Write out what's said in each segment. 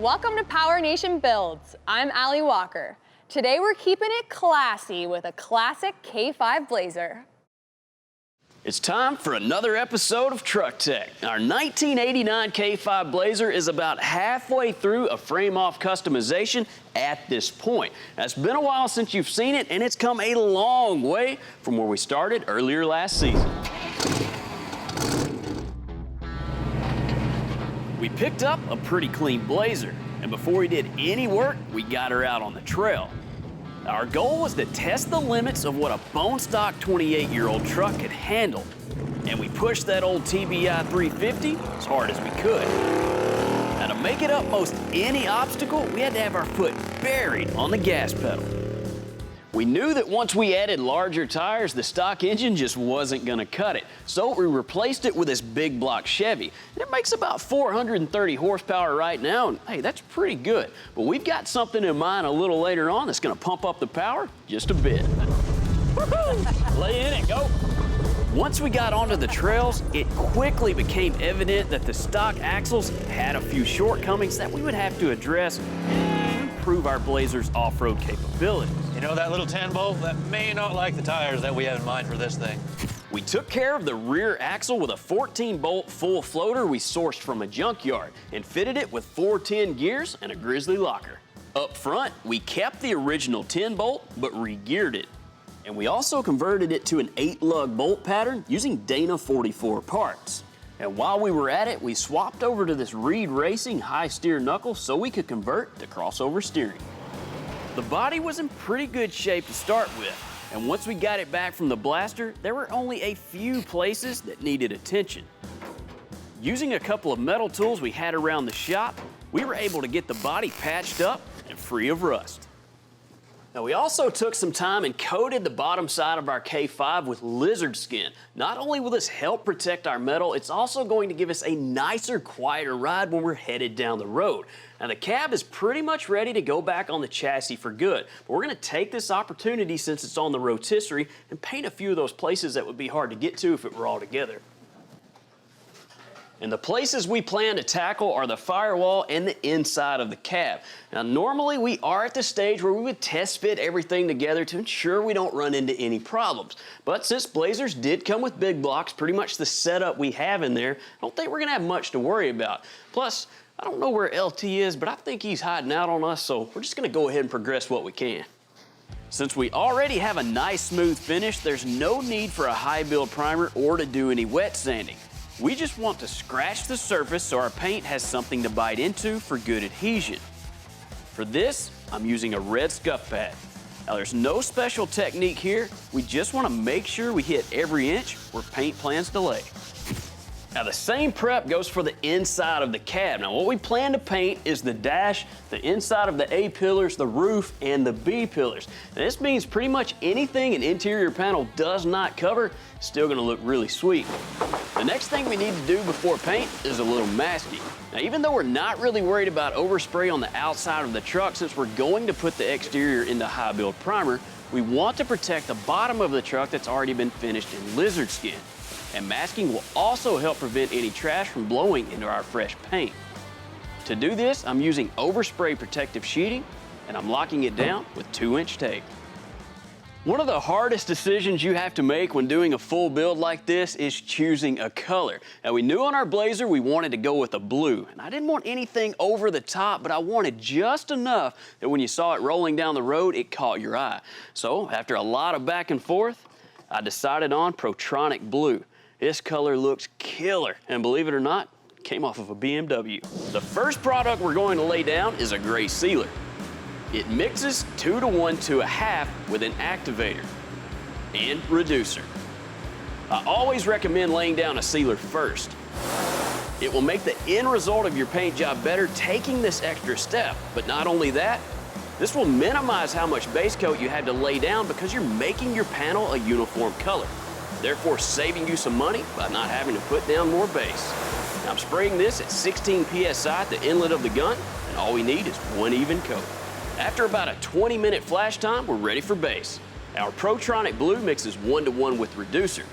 Welcome to PowerNation Builds. I'm Allie Walker. Today we're keeping it classy with a classic K5 Blazer. It's time for another episode of Truck Tech. Our 1989 K5 Blazer is about halfway through a frame-off customization at this point. Now, it's been a while since you've seen it, and it's come a long way from where we started earlier last season. We picked up a pretty clean Blazer, and before we did any work, we got her out on the trail. Our goal was to test the limits of what a bone stock 28-year-old truck could handle, and we pushed that old TBI 350 as hard as we could. Now, to make it up most any obstacle, we had to have our foot buried on the gas pedal. We knew that once we added larger tires, the stock engine just wasn't going to cut it, so we replaced it with this big block Chevy. And it makes about 430 horsepower right now, and hey, that's pretty good. But we've got something in mind a little later on that's going to pump up the power just a bit. Lay in it, go. Once we got onto the trails, it quickly became evident that the stock axles had a few shortcomings that we would have to address and improve our Blazer's off-road capabilities. You know that little 10-bolt that may not like the tires that we have in mind for this thing. We took care of the rear axle with a 14-bolt full floater we sourced from a junkyard and fitted it with 410 gears and a grizzly locker. Up front, we kept the original 10-bolt but re-geared it. And we also converted it to an 8-lug bolt pattern using Dana 44 parts. And while we were at it, we swapped over to this Reed Racing high steer knuckle so we could convert to crossover steering. The body was in pretty good shape to start with, and once we got it back from the blaster, there were only a few places that needed attention. Using a couple of metal tools we had around the shop, we were able to get the body patched up and free of rust. Now, we also took some time and coated the bottom side of our K5 with lizard skin. Not only will this help protect our metal, it's also going to give us a nicer, quieter ride when we're headed down the road. Now, the cab is pretty much ready to go back on the chassis for good, but we're going to take this opportunity since it's on the rotisserie and paint a few of those places that would be hard to get to if it were all together. And the places we plan to tackle are the firewall and the inside of the cab. Now, normally we are at the stage where we would test fit everything together to ensure we don't run into any problems. But since Blazers did come with big blocks, pretty much the setup we have in there, I don't think we're gonna have much to worry about. Plus, I don't know where LT is, but I think he's hiding out on us, so we're just gonna go ahead and progress what we can. Since we already have a nice smooth finish, there's no need for a high build primer or to do any wet sanding. We just want to scratch the surface so our paint has something to bite into for good adhesion. For this, I'm using a red scuff pad. Now, there's no special technique here. We just want to make sure we hit every inch where paint plans to lay. Now, the same prep goes for the inside of the cab. Now, what we plan to paint is the dash, the inside of the A pillars, the roof, and the B pillars. Now, this means pretty much anything an interior panel does not cover is still gonna look really sweet. The next thing we need to do before paint is a little masking. Now, even though we're not really worried about overspray on the outside of the truck, since we're going to put the exterior into high build primer, we want to protect the bottom of the truck that's already been finished in lizard skin. And masking will also help prevent any trash from blowing into our fresh paint. To do this, I'm using overspray protective sheeting, and I'm locking it down with 2-inch tape. One of the hardest decisions you have to make when doing a full build like this is choosing a color. Now, we knew on our Blazer we wanted to go with a blue, and I didn't want anything over the top, but I wanted just enough that when you saw it rolling down the road, it caught your eye. So, after a lot of back and forth, I decided on Protronic Blue. This color looks killer, and believe it or not, it came off of a BMW. The first product we're going to lay down is a gray sealer. It mixes 2:1 to 1/2 with an activator and reducer. I always recommend laying down a sealer first. It will make the end result of your paint job better taking this extra step, but not only that, this will minimize how much base coat you have to lay down because you're making your panel a uniform color, therefore saving you some money by not having to put down more base. Now, I'm spraying this at 16 PSI at the inlet of the gun, and all we need is one even coat. After about a 20-minute flash time, we're ready for base. Our Protronic Blue mixes 1:1 with reducer.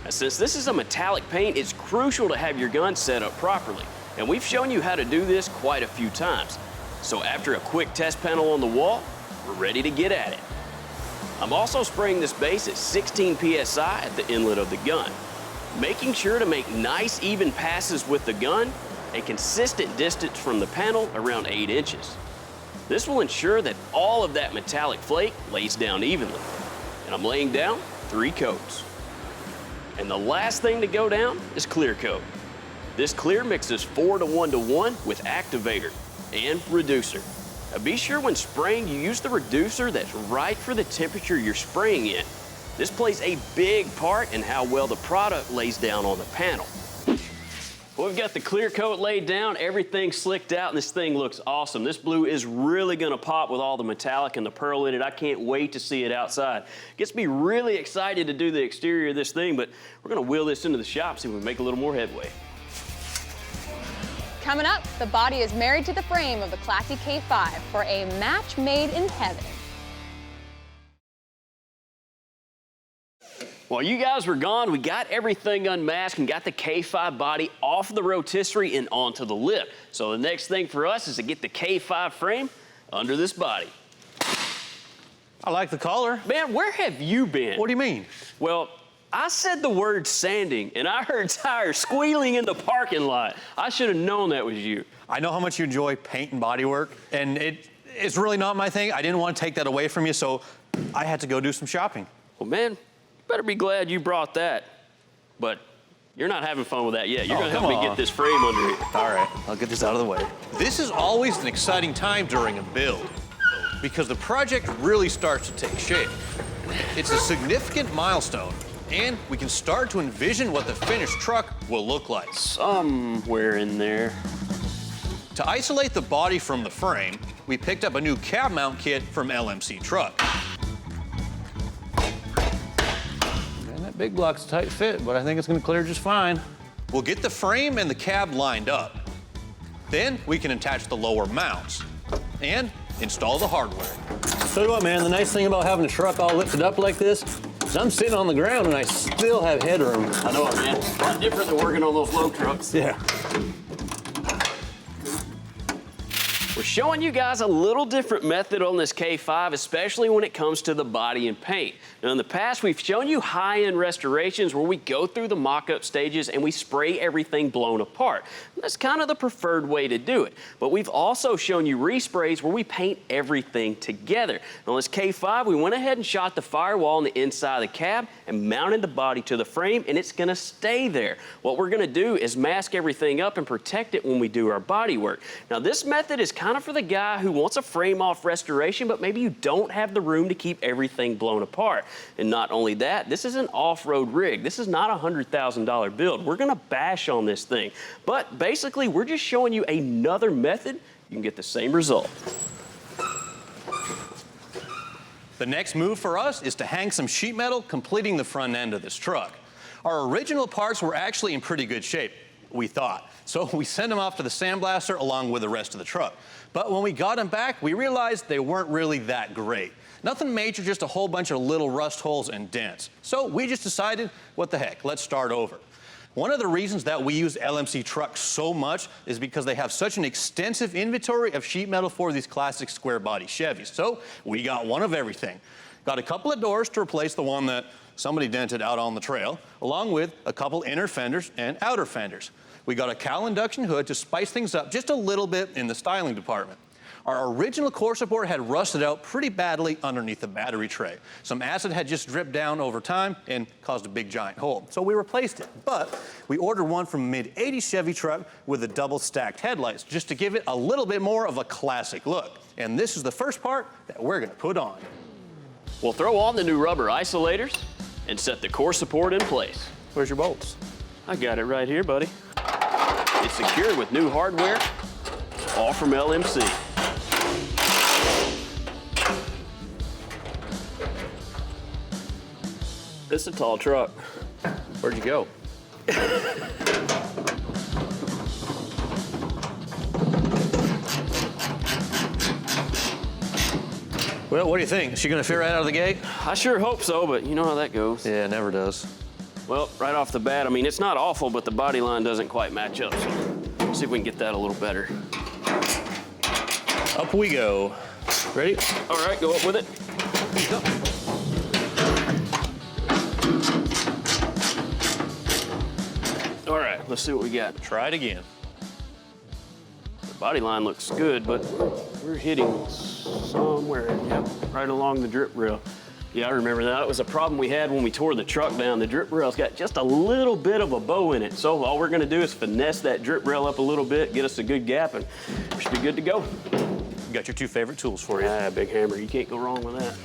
Now, since this is a metallic paint, it's crucial to have your gun set up properly, and we've shown you how to do this quite a few times. So after a quick test panel on the wall, we're ready to get at it. I'm also spraying this base at 16 PSI at the inlet of the gun, making sure to make nice even passes with the gun, a consistent distance from the panel around 8 inches. This will ensure that all of that metallic flake lays down evenly. And I'm laying down 3 coats. And the last thing to go down is clear coat. This clear mixes 4 to 1 to 1 with activator and reducer. Now be sure when spraying you use the reducer that's right for the temperature you're spraying in. This plays a big part in how well the product lays down on the panel. Well, we've got the clear coat laid down, everything slicked out, and this thing looks awesome. This blue is really gonna pop with all the metallic and the pearl in it. I can't wait to see it outside. Gets me really excited to do the exterior of this thing, but we're gonna wheel this into the shop, see if we can make a little more headway. Coming up, the body is married to the frame of the Klassy K5 for a match made in heaven. While you guys were gone, we got everything unmasked and got the K5 body off the rotisserie and onto the lip. So the next thing for us is to get the K5 frame under this body. I like the color. Man, where have you been? What do you mean? Well, I said the word sanding and I heard tires squealing in the parking lot. I should have known that was you. I know how much you enjoy paint and body work, and it's really not my thing. I didn't want to take that away from you, so I had to go do some shopping. Well, man, better be glad you brought that. But you're not having fun with that yet. You're gonna help me get this frame under it. All right, I'll get this out of the way. This is always an exciting time during a build because the project really starts to take shape. It's a significant milestone, and we can start to envision what the finished truck will look like. Somewhere in there. To isolate the body from the frame, we picked up a new cab mount kit from LMC Truck. And that big block's a tight fit, but I think it's gonna clear just fine. We'll get the frame and the cab lined up. Then we can attach the lower mounts and install the hardware. Tell you what, man, the nice thing about having a truck all lifted up like this is I'm sitting on the ground and I still have headroom. I know it, man. It's a lot different than working on those low trucks. Yeah. We're showing you guys a little different method on this K5, especially when it comes to the body and paint. Now, in the past, we've shown you high-end restorations where we go through the mock-up stages and we spray everything blown apart. That's kind of the preferred way to do it. But we've also shown you resprays where we paint everything together. Now, on this K5, we went ahead and shot the firewall on the inside of the cab and mounted the body to the frame, and it's gonna stay there. What we're gonna do is mask everything up and protect it when we do our body work. Now, this method is kind of for the guy who wants a frame-off restoration, but maybe you don't have the room to keep everything blown apart. And not only that, this is an off-road rig. This is not a $100,000 build. We're gonna bash on this thing. But basically, we're just showing you another method. You can get the same result. The next move for us is to hang some sheet metal, completing the front end of this truck. Our original parts were actually in pretty good shape, we thought. So we sent them off to the sandblaster along with the rest of the truck. But when we got them back, we realized they weren't really that great. Nothing major, just a whole bunch of little rust holes and dents. So we just decided, what the heck, let's start over. One of the reasons that we use LMC trucks so much is because they have such an extensive inventory of sheet metal for these classic square body Chevys. So we got one of everything. Got a couple of doors to replace the one that somebody dented out on the trail, along with a couple inner fenders and outer fenders. We got a cowl induction hood to spice things up just a little bit in the styling department. Our original core support had rusted out pretty badly underneath the battery tray. Some acid had just dripped down over time and caused a big giant hole. So we replaced it. But we ordered one from a mid-'80s Chevy truck with the double stacked headlights just to give it a little bit more of a classic look. And this is the first part that we're gonna put on. We'll throw on the new rubber isolators and set the core support in place. Where's your bolts? I got it right here, buddy. It's secured with new hardware, all from LMC. This is a tall truck. Where'd you go? Well, what do you think? Is she gonna fit right out of the gate? I sure hope so, but you know how that goes. Yeah, it never does. Well, right off the bat, I mean, it's not awful, but the body line doesn't quite match up. So let's see if we can get that a little better. Up we go. Ready? All right, go up with it. All right, let's see what we got. Try it again. The body line looks good, but we're hitting somewhere, yep, right along the drip rail. Yeah, I remember that. It was a problem we had when we tore the truck down. The drip rail's got just a little bit of a bow in it. So all we're gonna do is finesse that drip rail up a little bit, get us a good gap, and we should be good to go. Got your two favorite tools for you. Ah, big hammer, you can't go wrong with that.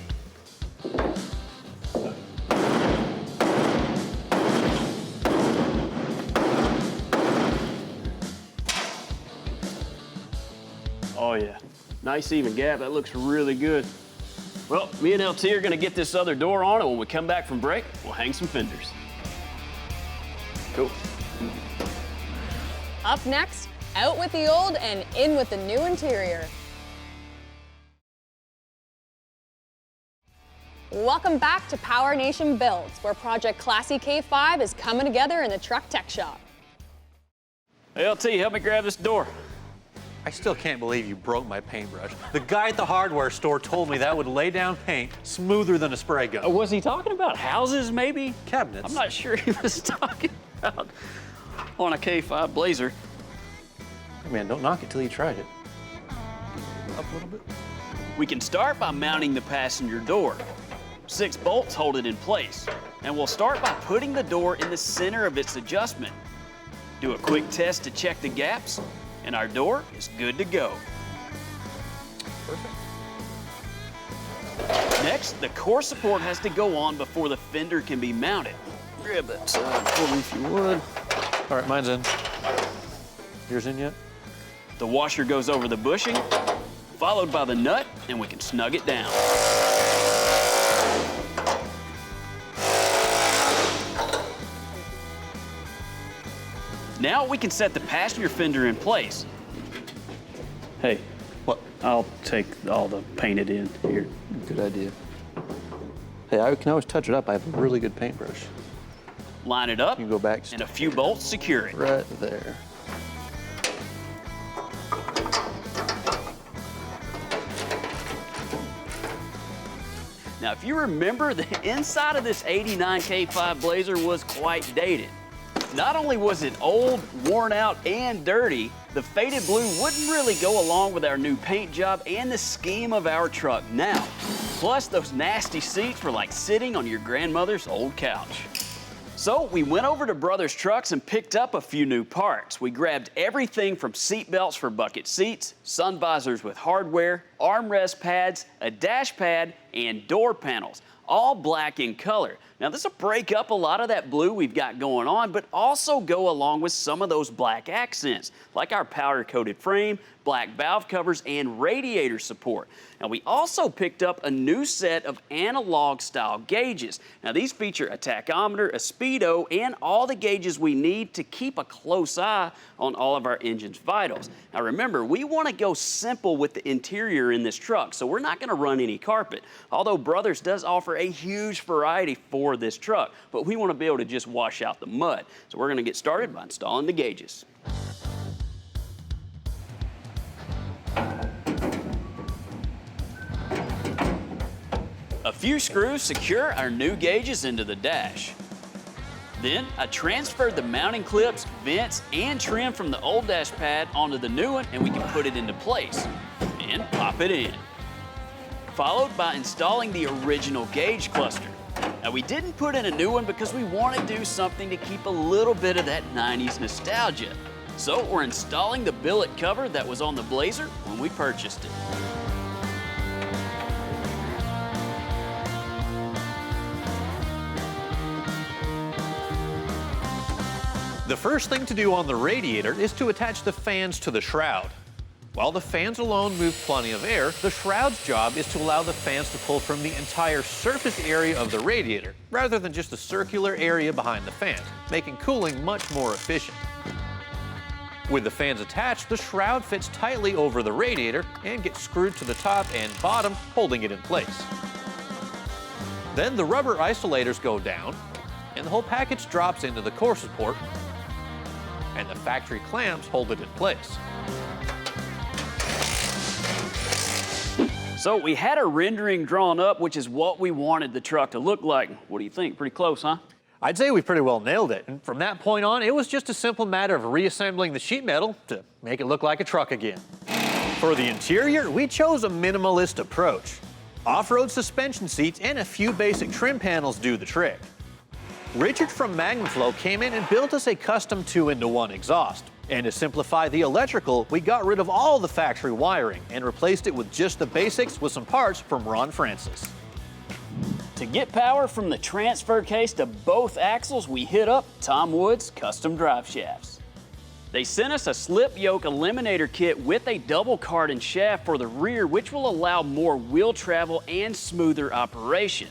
Oh yeah, nice even gap, that looks really good. Well, me and LT are gonna get this other door on, and when we come back from break, we'll hang some fenders. Cool. Up next, out with the old and in with the new interior. Welcome back to PowerNation Builds, where Project Klassy K5 is coming together in the truck tech shop. Hey, LT, help me grab this door. I still can't believe you broke my paintbrush. The guy at the hardware store told me that would lay down paint smoother than a spray gun. Was he talking about houses, maybe? Cabinets. I'm not sure he was talking about on a K5 Blazer. Hey man, don't knock it till you tried it. Up a little bit. We can start by mounting the passenger door. 6 bolts hold it in place. And we'll start by putting the door in the center of its adjustment. Do a quick test to check the gaps, and our door is good to go. Perfect. Next, the core support has to go on before the fender can be mounted. Grab that side for me if you would. All right, mine's in. Yours in yet? The washer goes over the bushing, followed by the nut, and we can snug it down. Now we can set the passenger fender in place. Hey, What? I'll take all the painted in here. Good idea. Hey, I can always touch it up. I have a really good paintbrush. Line it up, You can go back and a few bolts secure it. right there. Now, if you remember, the inside of this '89 K5 Blazer was quite dated. Not only was it old, worn out, and dirty, the faded blue wouldn't really go along with our new paint job and the scheme of our truck now. Plus, those nasty seats were like sitting on your grandmother's old couch. So we went over to Brothers Trucks and picked up a few new parts. We grabbed everything from seat belts for bucket seats, sun visors with hardware, armrest pads, a dash pad, and door panels, all black in color. Now this will break up a lot of that blue we've got going on, but also go along with some of those black accents, like our powder-coated frame, black valve covers, and radiator support. Now we also picked up a new set of analog style gauges. Now these feature a tachometer, a speedo, and all the gauges we need to keep a close eye on all of our engine's vitals. Now remember, we want to go simple with the interior in this truck, so we're not going to run any carpet. Although Brothers does offer a huge variety for this truck, but we want to be able to just wash out the mud. So we're going to get started by installing the gauges. A few screws secure our new gauges into the dash. Then I transferred the mounting clips, vents, and trim from the old dash pad onto the new one, and we can put it into place and pop it in. Followed by installing the original gauge cluster. Now we didn't put in a new one because we want to do something to keep a little bit of that 90s nostalgia. So we're installing the billet cover that was on the Blazer when we purchased it. The first thing to do on the radiator is to attach the fans to the shroud. While the fans alone move plenty of air, the shroud's job is to allow the fans to pull from the entire surface area of the radiator, rather than just the circular area behind the fan, making cooling much more efficient. With the fans attached, the shroud fits tightly over the radiator and gets screwed to the top and bottom, holding it in place. Then the rubber isolators go down, and the whole package drops into the core support, and the factory clamps hold it in place. So we had a rendering drawn up, which is what we wanted the truck to look like. What do you think? Pretty close, huh? I'd say we pretty well nailed it. And from that point on, it was just a simple matter of reassembling the sheet metal to make it look like a truck again. For the interior, we chose a minimalist approach. Off-road suspension seats and a few basic trim panels do the trick. Richard from Magnaflow came in and built us a custom 2-into-1 exhaust. And to simplify the electrical, we got rid of all the factory wiring and replaced it with just the basics with some parts from Ron Francis. To get power from the transfer case to both axles, we hit up Tom Wood's Custom Drive Shafts. They sent us a slip yoke eliminator kit with a double carbon shaft for the rear, which will allow more wheel travel and smoother operation.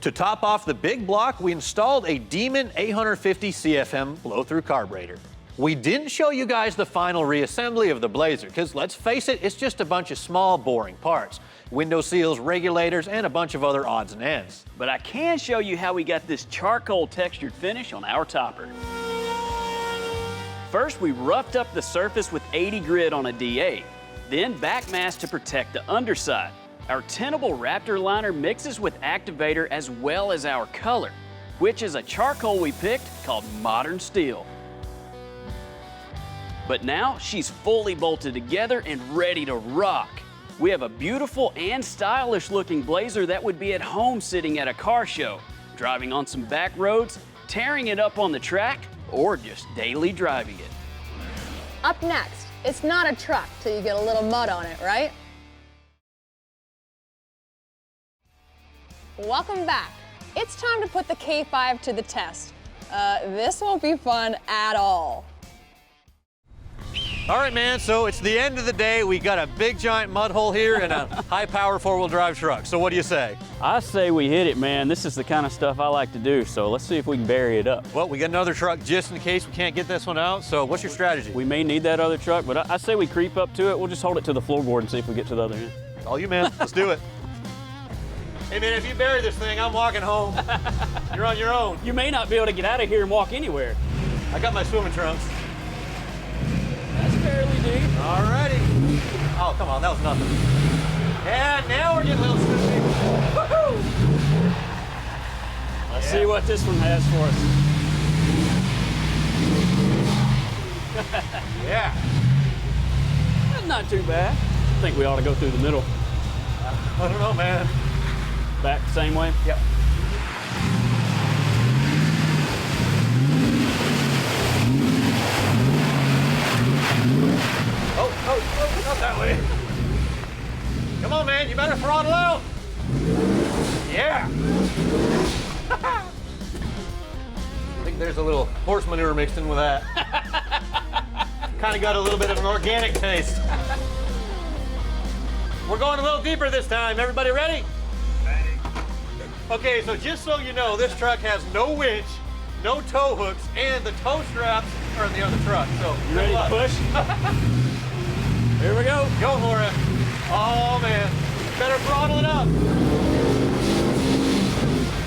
To top off the big block, we installed a Demon 850 CFM blow-through carburetor. We didn't show you guys the final reassembly of the Blazer, because let's face it, it's just a bunch of small, boring parts. Window seals, regulators, and a bunch of other odds and ends. But I can show you how we got this charcoal textured finish on our topper. First, we roughed up the surface with 80 grit on a D8, then backmasked to protect the underside. Our tenable Raptor liner mixes with activator as well as our color, which is a charcoal we picked called Modern Steel. But now she's fully bolted together and ready to rock. We have a beautiful and stylish looking Blazer that would be at home sitting at a car show, driving on some back roads, tearing it up on the track, or just daily driving it. Up next, it's not a truck till you get a little mud on it, right? Welcome back. It's time to put the K5 to the test. This won't be fun at all. All right, man, so it's the end of the day. We got a big giant mud hole here and a high-power four-wheel drive truck. So what do you say? I say we hit it, man. This is the kind of stuff I like to do, so let's see if we can bury it up. Well, we got another truck just in case we can't get this one out. So what's your strategy? We may need that other truck, but I say we creep up to it. We'll just hold it to the floorboard and see if we get to the other end. All you, man. Let's do it. Hey, man, if you bury this thing, I'm walking home. You're on your own. You may not be able to get out of here and walk anywhere. I got my swimming trunks. That's fairly deep. All righty. Oh, come on, that was nothing. And now we're getting a little snippy. Woohoo! Let's see what this one has for us. Yeah. That's not too bad. I think we ought to go through the middle. I don't know, man. Back the same way? Yep. Oh, not that way. Come on, man, you better throttle out. Yeah. I think there's a little horse manure mixed in with that. Kind of got a little bit of an organic taste. We're going a little deeper this time. Everybody ready? Ready. Okay, so just so you know, this truck has no winch, no tow hooks, and the tow straps are in the other truck. So you ready to push? Here we go. Go for it. Oh, man. Better throttle it up.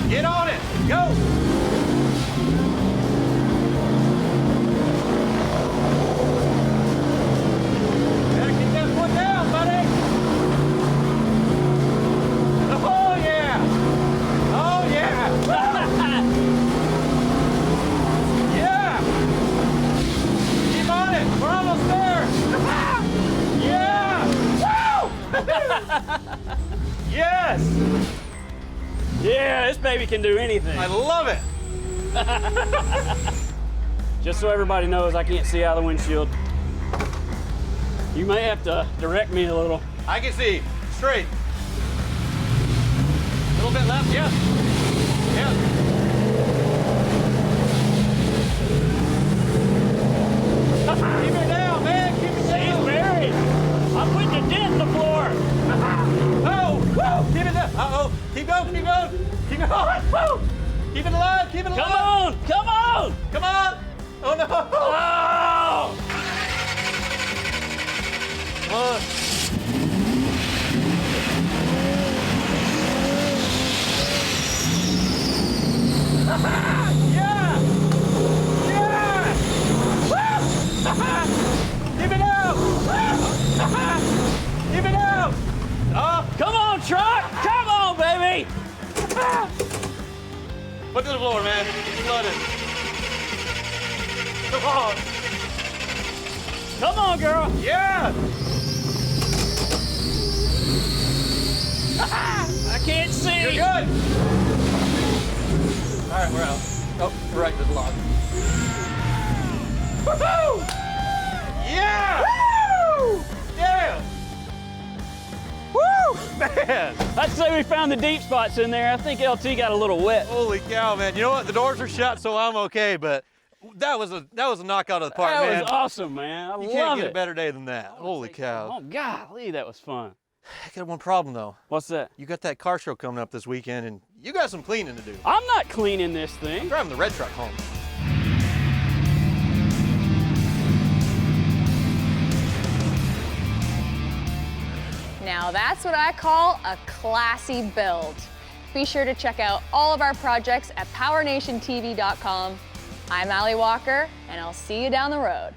Get on it. Go. Better keep that foot down, buddy. Oh, yeah. Oh, yeah. Yeah. Keep on it. We're almost there. Yeah! Woo! Yes! Yeah, this baby can do anything. I love it. Just so everybody knows, I can't see out of the windshield. You may have to direct me a little. I can see. Straight. A little bit left. Yeah. Yeah. Keep it down, man. Keep it down. She's buried. I'm putting a dent in the floor. Oh, woo. Keep it down. Uh-oh. Keep going, keep going. Keep going. Woo. Keep it alive, keep it alive. Come on, come on. Come on. Oh, no. Oh. Come on. Yeah. Yeah. Woo. Keep it out. Keep it out. Oh, Come Put to the floor, man. He's flooded. Come on. Come on, girl. Yeah! I can't see. You're good. All right, we're out. Oh, you're right, there's a log. Woohoo! Yeah! Woo! Yeah! Woo! Man! I'd say we found the deep spots in there. I think LT got a little wet. Holy cow, man. You know what? The doors are shut, so I'm okay, but that was a knockout of the park, That man. was awesome, man. I You love can't get it. a better day than that. Holy cow. Oh, golly, that was fun. I got one problem, though. What's that? You got that car show coming up this weekend, and you got some cleaning to do. I'm not cleaning this I'm thing. driving the red truck home. Now that's what I call a classy build. Be sure to check out all of our projects at PowerNationTV.com. I'm Allie Walker, and I'll see you down the road.